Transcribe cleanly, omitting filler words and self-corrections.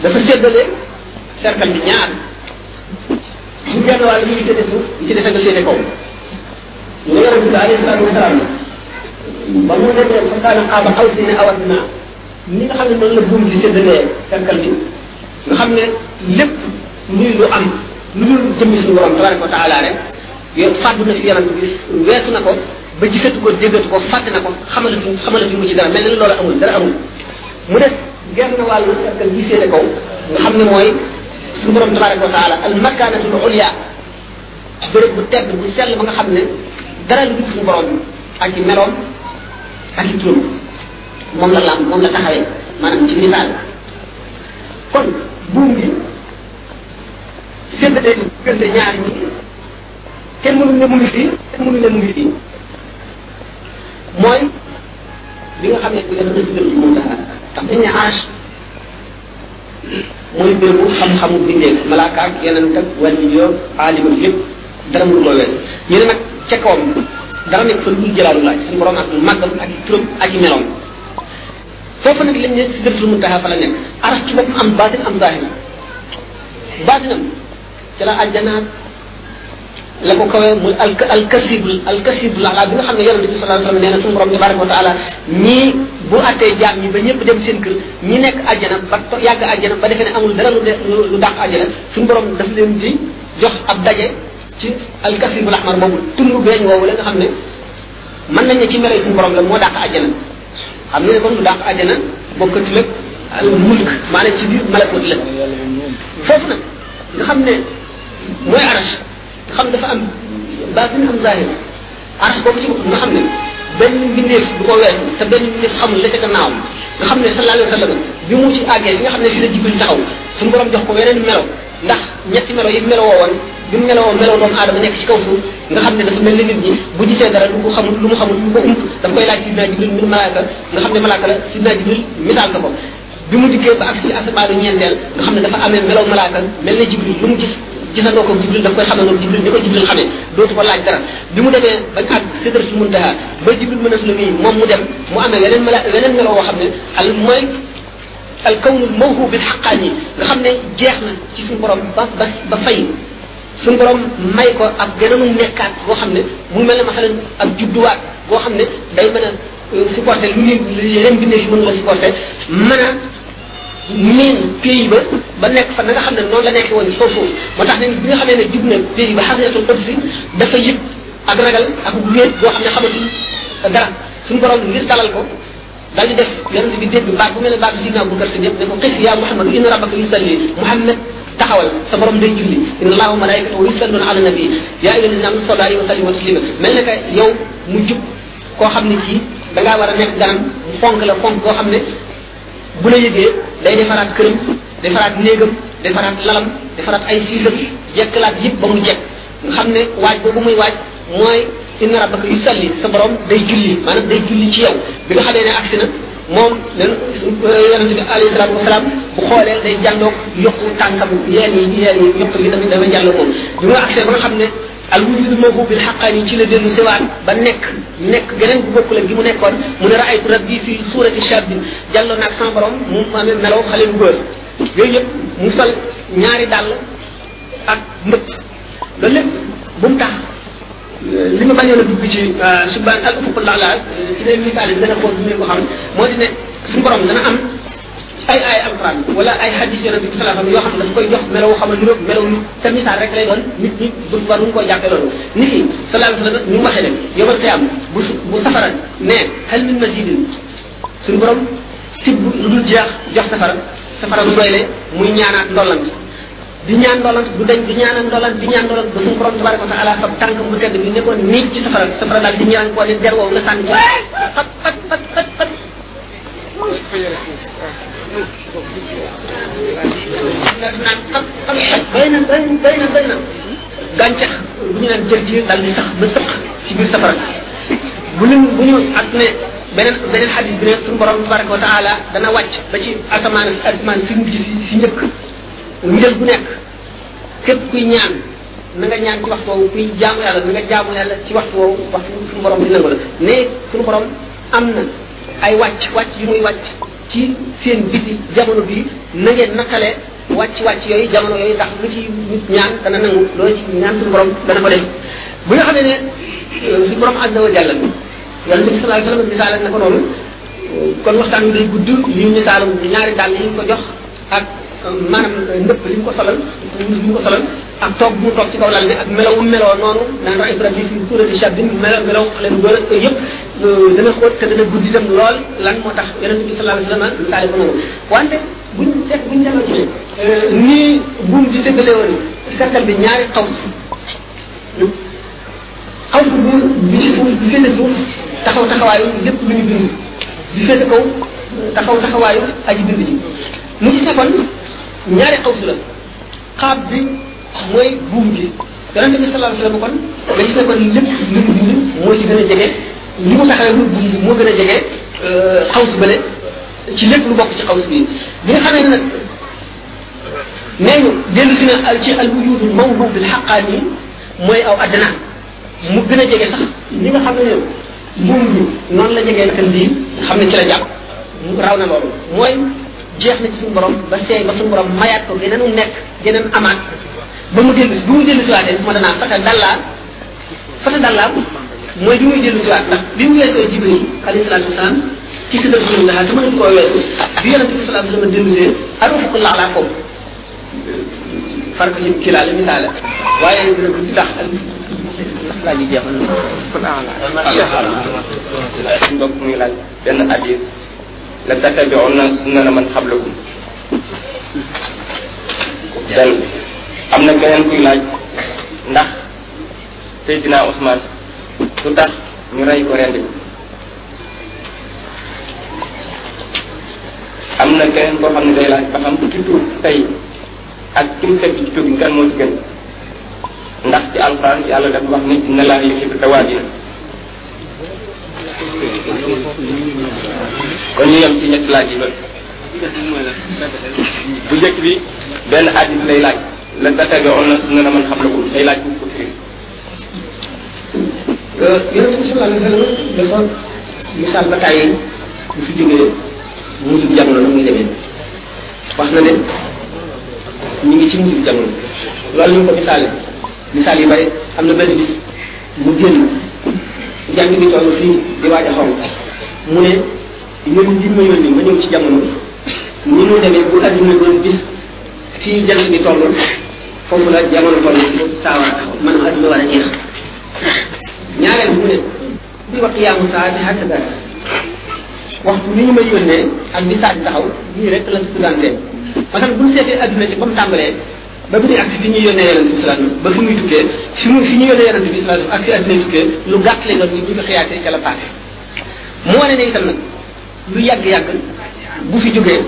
dafa séddale cercle bi ñaar ñu genn wàll ñu féete suuf ñu ci des nga féete kaw ñu ne yonente bi alayhi salaatu wasalaam ba mu demee fa kaana qaaba qawsayni aw adnaa ni nga xam ne noonu la buum di séddalee cercle bi nga xam ne lépp luy lu am lu dul jëmmi suñu borom tabaraka wa taala rek yow fàddu na fi yonente bi weesu na ko ba gisatu ko déggatu ko fàtte na ko xamalatuñ ko ci dara mel na loolu amul dara amul mu des genn wàllu cercle bi féete kaw nga xam ne mooy suñu borom tabaraka wa taala al makanatul ulya béréb bu tedd bu sell ba nga xam ne dara lu dul suñu borom bi ak i meloom ak i turam moom la lam moom la taxawee maanaam ci misaal kon buum bi séddale diggante ñaari ñi kenn mënu ne mu ngi fii kenn mënu ne mu ngi fii mooy li nga xam ne bu dafa dëgg dëgg moom tax tax dañ ne arsh mooy bérébu xam-xamu bindeef malaaka ak yeneen ak wàllu yoo aalima lépp dara mënu ko wees ñu ne nag ca kawam dara nekk fa lu jëlaalu laaj suñu borom ak màggam ak turam ak meloom foofu nag lañ ne sidratul muntaha fa la nekk arsh ci boppam am baatin am zahir baatinam ci la àjjanaat la ko kawee muy alkasibul ala bi nga xam ne yonente bi sallallahu alayhi wasallam nee na suñu borom tabaraka wa taala ñii bu attee jaam ñi ba ñëpp dem seen kër ñi nekk àjjana ba yàgg àjjana ba defee ne amul dara lu dàq àjjana suñu borom daf leen di jox ab daje ci alkasibul ahmar boobu tund beeñ woowu la nga xam ne mën nañ ne ci melo suñu borom la moo dàq àjjana xam ne kon lu dàq àjjana bokkatul ak al mulk maanaam ci biir malakut la foofu nag nga xam ne mooy arash nga xam dafa am baatin am zahir arash boobu ci bopp nga xam ne benn mbindeef du ko weesu te benn mbindeef xamul la ca gannaawam nga xam ne sallallahu alayhi wa sallam bi mu ci àggee fi nga xam ne fi la Jibril taxaw suñu borom jox ko weneen melo ndax ñetti melo yi melo woon bi mu meloo meloo doomu aadama nekk ci kaw suuf nga xam ne dafa mel ni nit ñi bu gisee dara lu ko xamul lu mu xamul lu ko ump daf koy laaj sidna Jibril mbir malaaka nga xam ne malaaka la sidna Jibril misaal ko bi mu dikkee ba ak ci asabaanu ñeenteel nga xam ne dafa amee meloo malaaka mel ne Jibril lu mu gis gisandoo ko Jibril daf koy xamee noonu Jibril ni ko Jibril xamee dootu ko laaj dara bi mu demee bañ àgg sidratul muntaha ba Jibril mën a sula mii moom mu dem mu amee weneen meloo woo xam ne al mooy al kawnul mawhub bil haqqani nga xam ne jeex na ci suñu borom ba fay suñu borom may ko ak gënoonu nekkaat boo xam ne mu mel ne masalan ak judduwaat boo xam ne day mën a supporter lu yeneen bindee fi mën la supporter mën a miin pays ba nekk fa na nga xam ne noonu la nekkee woon ci foofu moo tax ne bi nga xamee ne jub na pays ba xasinatul qudsi dafa yëg ak ragal ak wéet boo xam ne xamatul dara suñu borom ngir dalal ko dal di def yonente bi dégg baat bu mel ne baat bi sidna Abubakar Siddiq ne ko xis yaa Muhammad inna rabbaka yusalli Muhammad taxawal sa borom day julli inna allaha wa malaikatahu yusalluna ala nabi yaa ayyuha allazina amanu sallu alayhi wa sallimu taslima mel ne que yow mu jub koo xam ne kii da ngaa war a nekk ganam fonk la fonk koo xam ne bu la yëgee day defaraat këram defaraat néegam defaraat lalam defaraat ay siisam jekkalaat yëpp ba mu jekk nga xam ne waaj boobu muy waaj mooy inna rabbaka yusalli sa borom day julli maanaam day julli ci yow bi nga xamee ne agsi na moom leen yonente bi alayhi salaatu wasalaam bu xoolee day jàlloog yokku tànkam yeen yi yokk bi tamit dafa jàlloo moom bi nga agsee ba nga xam ne al wujudu mawhub bil haqqani ci la dellu siwaat ba nekk geneen bu bokkul ak gi mu nekkoon mu ne raaytu rabbi fi suurati shabin jàlloo naag sama borom mu amee melaw xale bu góor yooyu yëpp mu sol ñaari dàll ak mbëtt loolu lépp bu mu tax li ma bañoon a dugg ci subhan al ufuqul a'la ci leen misaal yi dana xool du ko xam moo di ne suñu borom dana am ay alquran wala ay hadith yonente bi sallallahu alayhi wasallam yoo xam ne daf koy jox melaw xamal ni roog melaw te misaal rek lay doon nit ñi bu war ñu ko jàppee loolu nit ki sallallahu alayhi wasallam ñu waxee ne yomal xiyam bu safara ne hal min mazidin suñu borom tibb lu dul jeex jox safara bu doyle muy ñaanaat ndollant di ñaan ndollant du dañ di ñaanal ndollant di ñaan ndollant ba suñu borom tabaraka wa taala fab tànk bu tedd bi nekkoon niij ci safara daal di ñaan ko ne der woowu la sànni ci xat bay na gàncax bu ñu naan jël daal di sax ba sëq ci biir safara bu ñu ak ne beneen xadis bi ne suñu borom tabaraka wa taala dana wàcc ba ci asamaan si mujj si njëkk njël bu nekk képp kuy ñaan na nga ñaan ci waxtu woowu kuy jaamu yàlla na nga jaamu yàlla ci waxtu woowu waxtu suñu borom di nangu la ne suñu borom am na ay wàcc yu muy wàcc ci seen biti jamono bi na ngeen nattale wàcc yooyu jamono yooyu ndax lu ci nit ñaan dana nangu loolu ci ñaan suñu borom dana ko def bu nga xamee ne suñu borom azza wa jalla yonent bi sallallahu alayhi wasallam misaal na ko noonu kon waxtaan wi day gudd li ñu misaalu ñaari dàll yi ñu ko jox ak maanaam ndëpp li mu ko solal ak toog bu mu toog ci kaw lal bi ak melaw mu meloo noonu daan wax Ibrahima fi suurati Shaddin melaw xale bu góor ak yëpp dana xóot te dana gudd itam lool lan moo tax yonent bi sallallahu alayhi wasallam misaale ko noonu wante buñ demee ci nii buum di séddale woon cercle bi ñaari xaw bi ci suuf bi féete suuf taxawaayu lépp lu ñu bind bi féete kaw taxawaayu aji bind ji mu gis ne kon ñaari xawsu la xaab bi mooy buum gi yonente bi sallallahu alayhi wasallam kon nga gis ne kon lépp lu ñu bind moo ci gën a jege li mu taxawee lu buum bi moo gën a jege xawsu bële ci lépp lu bokk ci xawsu bi bi nga xamee ne nag nee ñu dellu si na ci al wujudul mawdu bil haqqani mooy aw addana mu gën a jege sax li nga xam ne buum bi noonu la jegee kan lii xam ne ci la jàpp mu raw na loolu mooy jeex na ci suñu borom ba seey ba suñu borom mayaat ko geneen mu nekk geneen amaat ba mu dellu si bi mu dellu si waatee moo danaa fata dallaa mooy bi muy dellu si waat ndax bi mu weesoo Jibril alayhi salaatu wasalaam ci si dëkk bi nga xam te mënuñ koo weesu bi yonente bi sallallahu alayhi wasallam dellu see arufuq laalaa ko far ko ci kii laale misaale waaye dina ko tax laa ji jeexoon na kon suñ mbokk muy laaj benn hadis la tattabi'unna sunnana man qablakum benn am na keneen kuy laaj ndax Seydina Ousmane lu tax ñu rey ko rendi ko am na keneen koo xam ne day laaj ba xam ci tuub tey ak ki mu fekk ci tuub bi kan moo ci gën ndax ci alxuraan yàlla dafa wax ni inna laaha yuhibbu tawaabiin kon ñu yem ci ñetti laaj yi ba bu njëkk bi benn hadis lay laaj la tattabi'unna sunnana man qablakum day laaj ko firi yonente bi sallallahu alayhi wasallam dafa misaal ba tàyyi bu fi jógee mujjub jamono nag muy demee wax na ne ñu ngi ci mujjub jamono loolu ñu ko misaal yu bari am na benn bis mu génn jàng bi toll fii di waaj a xaw mu ne yónni bi ma yónni ma ñëw ci jamono ni mu demee bu adduna doon bis fii jant bi toll foofu la jamono toll saa war a taxaw maanaam adduna war a jeex ñaareel bi mu ne bi wax yaamu saa ci xàkk dara waxtu ni ñu may yónnee ak bi saa di taxaw nii rek la studentee parce que bu ñu seetee adduna ci ba mu tàmbalee ba bu ñuy agsi fi ñuy yónnee yonente bi sallallahu alayhi wasallam ba fi muy tukkee fi ñu yónnee yonente bi sallallahu alayhi wasallam ak fi adduna tukkee lu gàtt lay doon ci bu ñu ko xiyaasee ca la passé moo wane ne itam nag lu yàgg-yàgg bu fi jógee